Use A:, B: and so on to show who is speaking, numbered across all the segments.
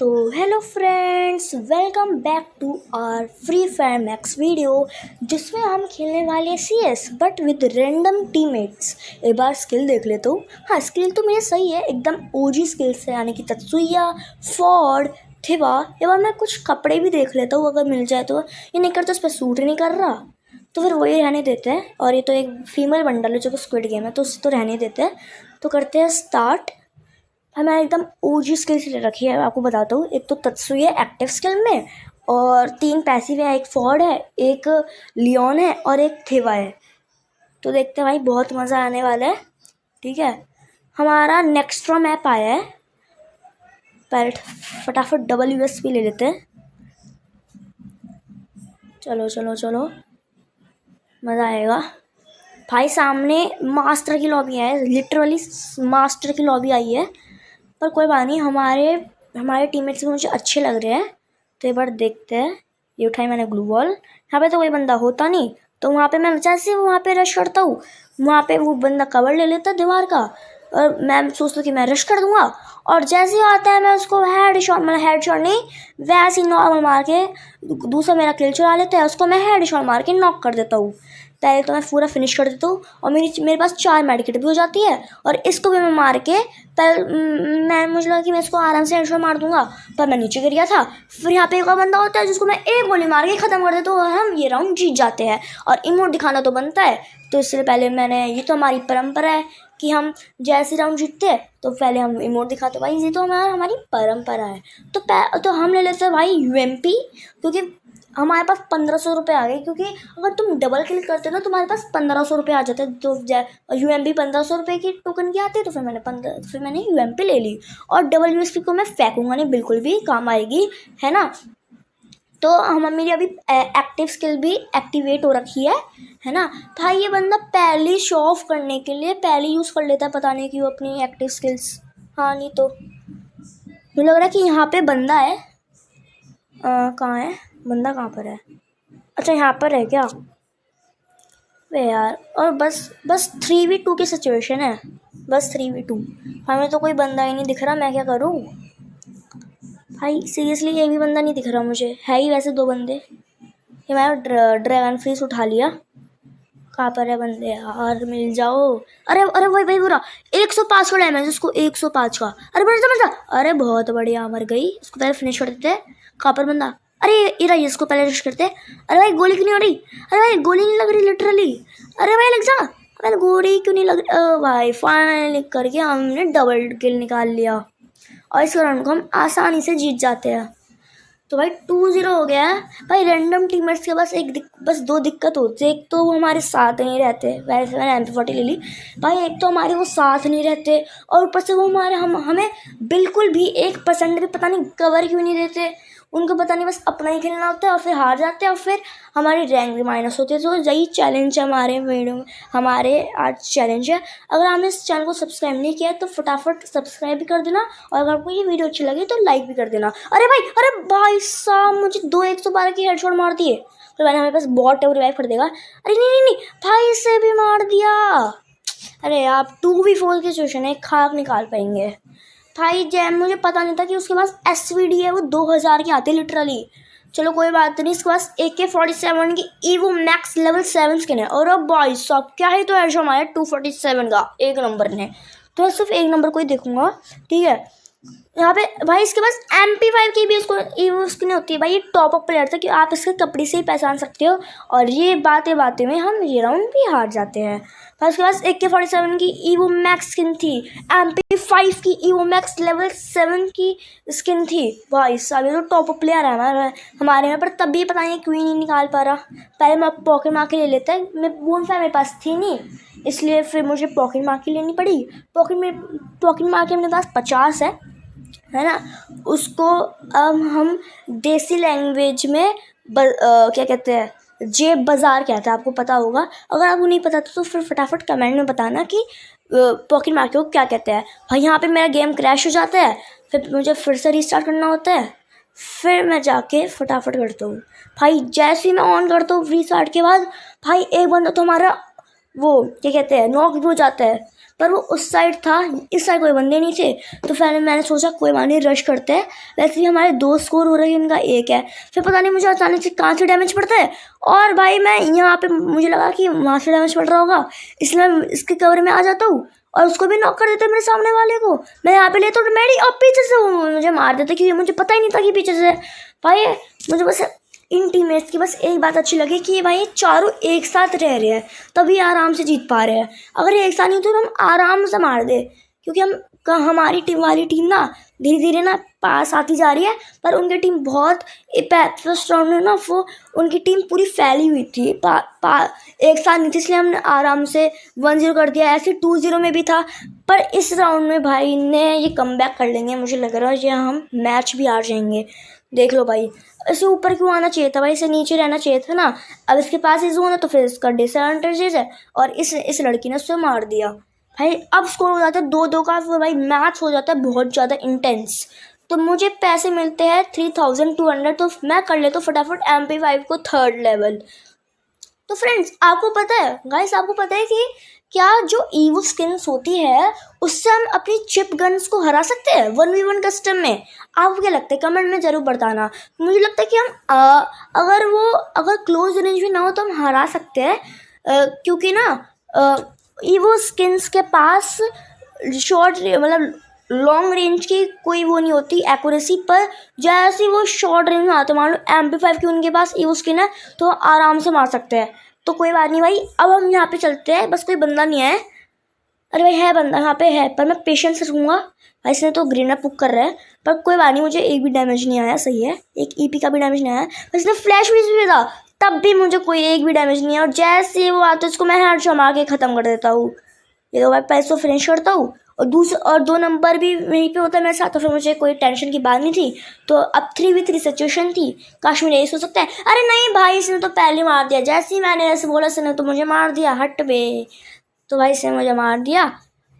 A: तो hello friends, welcome back to our Free Fire Max video, जिसमें हम खेलने वाले CS but with random teammates. एक बार स्किल देख लेता हूँ। हाँ, स्किल तो मेरे सही है, एकदम ओजी स्किल्स है, यानी कि तत्सुया, फॉर्ड, थिवा। एक बार मैं कुछ कपड़े भी देख लेता हूँ, अगर मिल जाए तो। ये नहीं करता, उस पर सूट नहीं कर रहा तो फिर वही रहने देते हैं। और ये तो एक फीमेल बंडल है जो कि स्क्विड गेम है, तो उससे तो रहने देते हैं। तो करते हैं स्टार्ट। हमें एकदम ओजी स्किल्स ले रखी है, आपको बताता हूँ। एक तो तत्सुया एक्टिव स्किल में, और 3 पैसिव है, एक फॉर्ड है, एक लियोन है और एक थिवा है। तो देखते हैं भाई, बहुत मज़ा आने वाला है। ठीक है, हमारा नेक्स्ट्रा मैप आया है। पहले फटाफट WSP ले लेते हैं। चलो चलो चलो, मज़ा आएगा भाई। सामने मास्टर की लॉबी है, लिटरली मास्टर की लॉबी आई है। पर कोई बात नहीं, हमारे टीममेट्स भी मुझे अच्छे लग रहे हैं। तो एक बार देखते हैं। ये उठाई मैंने ग्लू बॉल। यहाँ पे तो कोई बंदा होता नहीं, तो वहाँ पे मैं जैसे वहाँ पे रश करता हूँ, वहाँ पे वो बंदा कवर ले लेता है दीवार का, और मैं सोचता हूँ कि मैं रश कर दूंगा। और जैसे ही आता है मैं उसको हेड शॉट नहीं, वैसे ही नॉर्मल मार के दूसरा मेरा किल चुरा लेता है, उसको मैं हेड शॉट मार के नॉक कर देता हूँ। पहले तो मैं पूरा फिनिश कर देता हूँ, और मेरे पास 4 मेडिकेट भी हो जाती है। और इसको भी मैं मार के मुझे लगा कि मैं इसको आराम से हेडशॉट मार दूंगा, पर मैं नीचे गिर गया था। फिर यहाँ पे एक और बंदा होता है जिसको मैं एक गोली मार के ख़त्म कर देता हूँ, और हम ये राउंड जीत जाते हैं। और इमोट दिखाना तो बनता है, तो इससे पहले ये तो हमारी परंपरा है कि हम जैसे राउंड जीतते हैं तो पहले हम इमोट दिखाते भाई। ये तो हमारी परंपरा है। तो हम ले लेते हैं भाई UMP, क्योंकि हमारे पास 1500 रुपये आ गए। क्योंकि अगर तुम डबल क्लिक करते हो ना, तुम्हारे पास 1500 रुपये आ जाते हैं। तो UMP 1500 रुपये की टोकन की आती है, तो फिर मैंने UMP ले ली। और WSP को मैं फेंकूंगा नहीं, बिल्कुल भी काम आएगी, है ना। तो मेरी अभी एक्टिव स्किल भी एक्टिवेट हो रखी है ना। भाई ये बंदा पहले शो ऑफ करने के लिए पहले यूज़ कर लेता है, पता नहीं क्यों, अपनी एक्टिव स्किल्स। हाँ, नहीं तो मुझे लग रहा है कि यहाँ पे बंदा है। कहाँ है बंदा, कहाँ पर है? अच्छा, यहाँ पर है क्या? वे यार, और बस 3v2 की सिचुएशन है, बस 3v2। हमें तो कोई बंदा ही नहीं दिख रहा, मैं क्या करूँ भाई? सीरियसली ये भी बंदा नहीं दिख रहा मुझे। है ही वैसे 2 बंदे। ये मैंने ड्रैगन फ्रीज उठा लिया। कहाँ पर है बंदे यार, मिल जाओ। अरे अरे भाई बुरा 105 का डैमेज, उसको 105 का। अरे बड़ा, अरे बहुत बढ़िया, मर गई। इसको पहले फिनिश कर देते। कहाँ पर बंदा? अरे इरा, इसको पहले रश करते। अरे भाई गोली क्यों नहीं हो रही? अरे भाई गोली नहीं लग रही लिटरली। अरे भाई लग जा। अरे गोली क्यों नहीं लग रही? भाई फाइनली करके हमने डबल किल निकाल लिया, और इस राउंड को हम आसानी से जीत जाते हैं। तो भाई 2-0 हो गया है भाई। रैंडम टीममेट्स के बस 2 दिक्कत होती है। एक तो वो हमारे साथ नहीं रहते, वैसे मैंने MP40 ले ली भाई। एक तो हमारे वो साथ नहीं रहते, और ऊपर से वो हमें बिल्कुल भी 1% भी पता नहीं कवर क्यों नहीं देते। उनको पता नहीं, बस अपना ही खेलना होता है, और फिर हार जाते हैं, और फिर हमारी रैंक भी माइनस होती है। तो यही चैलेंज है हमारे वीडियो में, हमारे आज चैलेंज है। अगर आपने इस चैनल को सब्सक्राइब नहीं किया तो फटाफट सब्सक्राइब भी कर देना, और अगर आपको ये वीडियो अच्छी लगी तो लाइक भी कर देना। अरे भाई साहब, मुझे 112 की हेडशॉट मार दिए। तो मैंने, हमारे पास बॉट है, वो रिवाइव कर देगा। अरे नहीं भाई, इसे भी मार दिया। अरे आप 2v4 की सिचुएशन है, खाक निकाल पाएंगे भाई। जैम मुझे पता नहीं था कि उसके पास SVD है, वो 2000 की आती है लिटरली। चलो कोई बात नहीं। इसके पास AK-47 की EVO मैक्स लेवल 7 स्किन है। और अब भाई साहब क्या ही तो हेडशॉट मारा 247 का एक नंबर ने। तो मैं सिर्फ एक नंबर को ही देखूंगा, ठीक है। यहाँ पे भाई इसके पास MP5 की भी उसको EVO स्किन होती है भाई। ये टॉप अप प्लेयर था कि आप इसके कपड़े से ही पहचान सकते हो। और ये बातें में हम ये राउंड भी हार जाते हैं। भाई उसके पास AK-47 की EVO मैक्स स्किन थी, MP5 की EVO मैक्स लेवल 7 की स्किन थी। भाई साहब ये तो टॉप अप प्लेयर है हमारे में, पर तब भी पता नहीं क्यों नहीं निकाल पा रहा। पहले मैं पॉकेट मार के ले लेता है। मैं बोनफायर मेरे पास थी नहीं, इसलिए फिर मुझे पॉकेट मार के लेनी पड़ी। पॉकेट मार के मेरे पास 50 है ना। उसको हम देसी लैंग्वेज में क्या कहते हैं, जेब बाज़ार कहते हैं, आपको पता होगा। अगर आपको नहीं पता तो फिर फटाफट कमेंट में बताना कि पॉकेट मार के वो क्या कहते हैं। भाई यहाँ पे मेरा गेम क्रैश हो जाता है, फिर मुझे फिर से रीस्टार्ट करना होता है। फिर मैं जाके फटाफट करता हूँ भाई। जैसे ही मैं ऑन करता हूँ रीस्टार्ट के बाद, भाई एक बंदा तो हमारा वो क्या कहते हैं नॉक भी हो जाता है। पर वो उस साइड था, इस साइड कोई बंदे नहीं थे। तो फिर मैंने सोचा कोई बात नहीं, रश करते हैं। वैसे ही हमारे 2 स्कोर हो रहे हैं, इनका 1 है। फिर पता नहीं मुझे अचानक से कहाँ से डैमेज पड़ता है, और भाई मैं यहाँ पे मुझे लगा कि वहाँ से डैमेज पड़ रहा होगा, इसलिए मैं इसके कवर में आ जाता हूँ और उसको भी नॉक कर देते मेरे सामने वाले को। मैं यहाँ पे लेता हूँ मेडी, और पीछे से वो मुझे मार देते, क्योंकि मुझे पता ही नहीं था कि पीछे से। भाई मुझे बस इन टीममेट्स की बस एक बात अच्छी लगी कि भाई चारों एक साथ रह रहे हैं, तभी आराम से जीत पा रहे हैं। अगर ये एक साथ नहीं तो हम आराम से मार दे, क्योंकि हमारी टीम वाली टीम ना धीरे धीरे ना पास आती जा रही है, पर उनकी टीम बहुत फर्स्ट राउंड में ना वो उनकी टीम पूरी फैली हुई थी, एक साथ नहीं थी, इसलिए हमने आराम से 1-0 कर दिया। ऐसे 2-0 में भी था, पर इस राउंड में भाई ने ये कमबैक कर लेंगे, मुझे लग रहा है ये हम मैच भी हार जाएंगे। देख लो भाई, इसे ऊपर क्यों आना चाहिए था भाई, इसे नीचे रहना चाहिए था ना। अब इसके पास ही जोन है तो फिर इसका डिसएडवांटेजेस है, और इस लड़की ने उससे मार दिया। भाई अब स्कोर हो जाता है 2-2 का, फिर भाई मैच हो जाता है बहुत ज़्यादा इंटेंस। तो मुझे पैसे मिलते हैं 3200, तो मैं कर लेता हूँ फटाफट MP5 को 3rd लेवल। तो फ्रेंड्स आपको पता है गाइस, आपको पता है कि क्या जो ईवो स्किन्स होती है उससे हम अपनी चिप गन्स को हरा सकते हैं 1v1 कस्टम में? आपको क्या लगता है, कमेंट में ज़रूर बताना। मुझे लगता है कि हम अगर क्लोज रेंज में ना हो तो हम हरा सकते हैं, क्योंकि ना ईवो स्किन्स के पास शॉर्ट मतलब लॉन्ग रेंज की कोई वो नहीं होती एक्यूरेसी, पर जैसे वो शॉर्ट रेंज में आते, मान लो MP5 की उनके पास ईवो स्किन है तो आराम से मार सकते हैं। तो कोई बात नहीं भाई, अब हम यहाँ पे चलते हैं, बस कोई बंदा नहीं है। अरे भाई है बंदा यहाँ पे है, पर मैं पेशेंस से रहूँगा। भाई इसने तो ग्रेनेड पुक कर रहा है, पर कोई बात नहीं, मुझे एक भी डैमेज नहीं आया, सही है, एक EP का भी डैमेज नहीं आया। पर इसने फ्लैश भी था, तब भी मुझे कोई एक भी डैमेज नहीं है, और जैसे वो आता है उसको मैं हेडशॉट मार के ख़त्म कर देता हूँ। ये तो भाई पैसों फिनिश करता हूँ, और 2 नंबर भी वहीं पे होता है मेरे साथ, तो फिर मुझे कोई टेंशन की बात नहीं थी। तो अब 3v3 सिचुएशन थी, काश मेरे ऐसे हो सकता है। अरे नहीं भाई, इसने तो पहले मार दिया, जैसे ही मैंने ऐसे बोला इसने तो मुझे मार दिया, हट बे। तो भाई इसने मुझे मार दिया।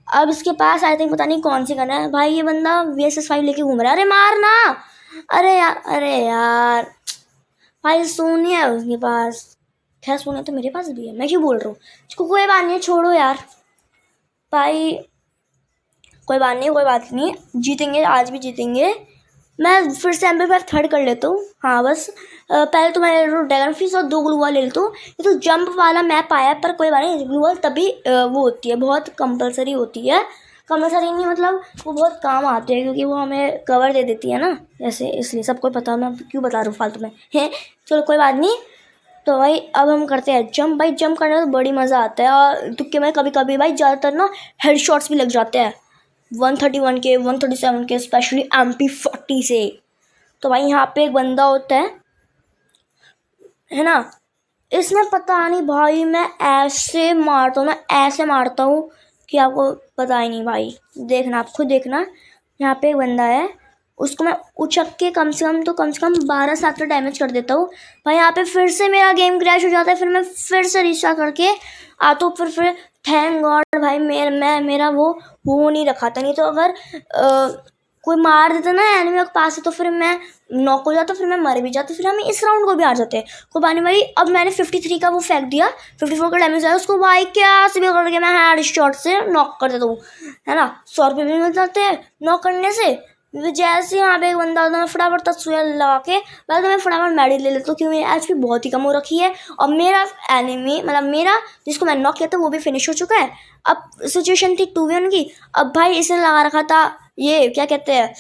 A: अब इसके पास आई थिंक पता नहीं कौन सी गन है। भाई ये बंदा VSS5 लेके घूम रहा है, अरे मारना, अरे यार भाई सोनी है उसके पास। खैर सोनी तो मेरे पास भी है, मैं क्यों बोल रहा हूँ इसको, कोई बात नहीं, छोड़ो यार भाई, कोई बात नहीं, जीतेंगे, आज भी जीतेंगे। मैं फिर से MP5 3rd कर लेता हूँ। हाँ बस पहले तो मैं ड्रैगन फिश और 2 ग्लू वॉल ले लेता हूँ। ये तो जंप वाला मैप आया, पर कोई बात नहीं, ग्लू वॉल तभी वो होती है, बहुत कंपलसरी होती है। कंपलसरी नहीं मतलब वो बहुत काम आती है, क्योंकि वो हमें कवर दे देती है ना, ऐसे, इसलिए सबको पता, मैं क्यों बता रहा हूँ फालतू में है। चलो कोई बात नहीं। तो भाई अब हम करते हैं जंप। भाई जंप करने में तो बड़ी मज़ा आता है, और तुक्के में कभी कभी भाई ज़्यादातर ना हेड शॉट्स भी लग जाते हैं 131 के, 137 के, स्पेशली MP40 से। तो भाई यहाँ पे एक बंदा होता है ना, इसमें पता नहीं भाई मैं ऐसे मारता हूँ कि आपको पता ही नहीं भाई। देखना, आप खुद देखना, यहाँ पे एक बंदा है, उसको मैं उछक के कम से कम 12 से 7 डैमेज कर देता हूँ। भाई यहाँ पे फिर से मेरा गेम क्रैश हो जाता है, फिर मैं फिर से रिस्टार्ट करके आता हूँ। फिर थैंक गॉड भाई मेरा वो नहीं रखा था, नहीं तो अगर कोई मार देता ना एनिमी के पास से, तो फिर मैं नॉक हो जाता, फिर मैं मर भी जाता, फिर हम इस राउंड को भी हार जाते। कोई बात नहीं भाई, अब मैंने 53 का वो फेंक दिया, 54 का डैमेज आया उसको, भाई क्या से भी करके मैं हेड शॉट से नॉक कर देता हूँ, है ना। 100 रुपये भी मिल जाते हैं नॉक करने से। जैसे यहाँ पे एक बंदा होता है, मैं फटाफट तस्वीर लगा के पहले तो मैं फटाफट मेडल ले लेता हूँ, क्योंकि मेरी HP बहुत ही कम हो रखी है, और मेरा एनिमी मतलब मेरा जिसको मैं नॉक किया था वो भी फिनिश हो चुका है। अब सिचुएशन थी 2v1 की। अब भाई इसने लगा रखा था ये क्या कहते हैं,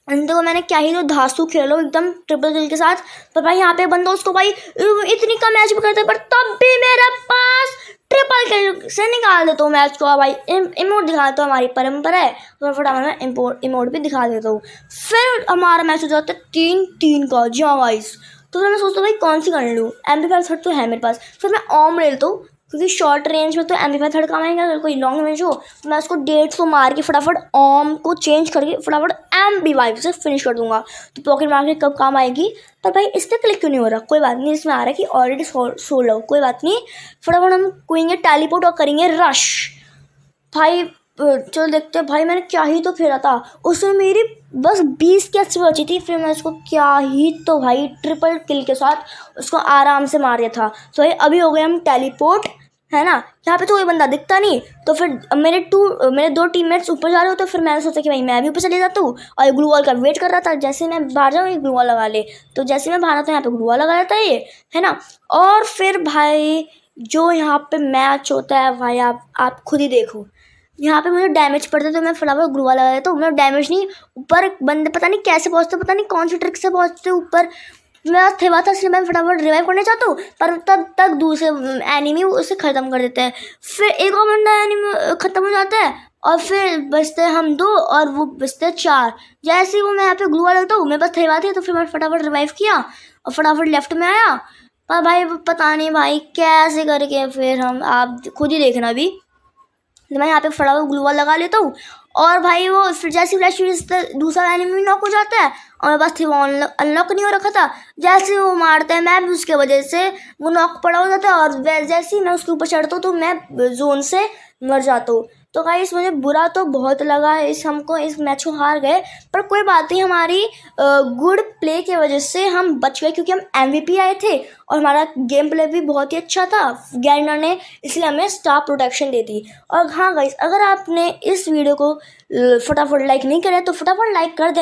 A: देखो मैंने क्या ही तो धांसू खेलो एकदम ट्रिपल किल के साथ। पर भाई यहाँ पे बंदा उसको भाई इतनी कम मैच भी करते, पर तब भी मेरे पास ट्रिपल किल से निकाल देता हूँ मैच को। भाई इमोट दिखा देता हूँ, हमारी परंपरा है, तो फटाफट मैं इमोट भी दिखा देता हूँ। फिर हमारा मैच हो जाता है 3-3 का। जी हाँ गाइस, तो फिर मैं सोचता हूँ भाई कौन सी कर लूँ, MP5 3rd तो है मेरे पास, फिर मैं ओम ले लेता हूँ, क्योंकि शॉर्ट रेंज में तो MP5 3rd काम आएगा। अगर कोई लॉन्ग रेंज हो तो मैं उसको 150 मार के फटाफट ओम को चेंज करके फटाफट MP5 से फिनिश कर दूंगा। तो पॉकेट मार के कब काम आएगी। पर भाई इस पर क्लिक क्यों नहीं हो रहा, कोई बात नहीं, इसमें आ रहा है कि ऑलरेडी सोल्ड आउट, कोई बात नहीं। फटाफट हम कोएंगे टेलीपोर्ट और करेंगे रश। भाई चलो देखते हैं। भाई मैंने क्या ही तो खेला था, उसमें मेरी बस 20 की अच्छी बची थी, फिर मैं उसको क्या ही तो भाई ट्रिपल किल के साथ उसको आराम से मार दिया था। तो भाई अभी हो गए हम टेलीपोर्ट, है ना। यहाँ पे तो कोई बंदा दिखता नहीं, तो फिर मेरे 2 टीममेट्स ऊपर जा रहे हो, तो फिर मैंने सोचा कि भाई मैं भी ऊपर चले जाता हूँ। और ग्लू वॉल का वेट कर रहा था, जैसे मैं बाहर जाऊँ ग्लू वॉल लगा ले। तो जैसे मैं बाहर आता हूँ यहाँ पे ग्लू वॉल लगा लेता है ये, है ना। और फिर भाई जो यहाँ पे मैच होता है भाई, आप खुद ही देखो। यहाँ पे मुझे डैमेज पड़ता है तो मैं फटाफट ग्लू वॉल लगा देता हूँ। मैं डैमेज नहीं, ऊपर बंदे पता नहीं कैसे पहुँचते, पता नहीं कौन सी ट्रिक से पहुँचते ऊपर। मैं थे था, इसलिए मैं फटाफट रिवाइव करने चाहता हूँ, पर तब तक दूसरे एनिमी उसे ख़त्म कर देते हैं। फिर एक और बंदा एनिमी ख़त्म हो जाता है, और फिर बचते हैं हम 2 और वो बचते हैं 4। जैसे ही वो मैं यहाँ पे ग्लू वॉल लगता हूँ, मेरे पास थे थी, तो फिर मैं फटाफट रिवाइव किया और फटाफट लेफ्ट में आया। पर भाई पता नहीं भाई कैसे करके, फिर आप खुद ही देखना भी। तो मैं यहाँ पे फटाफट ग्लू वॉल लगा लेता हूँ, और भाई वो फिर जैसे फ्लैश दूसरा एनिमी नॉक हो जाता है, और मेरे पास थी वो अनलॉक नहीं हो रखा था। जैसे वो मारते हैं, मैं भी उसके वजह से वो नॉक पड़ा हो जाता है, और जैसे ही मैं उसके ऊपर चढ़ता हूँ तो मैं जोन से मर जाता हूँ। तो गाइस मुझे बुरा तो बहुत लगा है, हमको इस मैच को हार गए, पर कोई बात नहीं, हमारी गुड प्ले की वजह से हम बच गए, क्योंकि हम MVP आए थे और हमारा गेम प्ले भी बहुत ही अच्छा था गैरिना ने, इसलिए हमें स्टार प्रोटेक्शन दे दी। और हाँ गाइस, अगर आपने इस वीडियो को फटाफट लाइक नहीं करा तो फटाफट लाइक कर दे।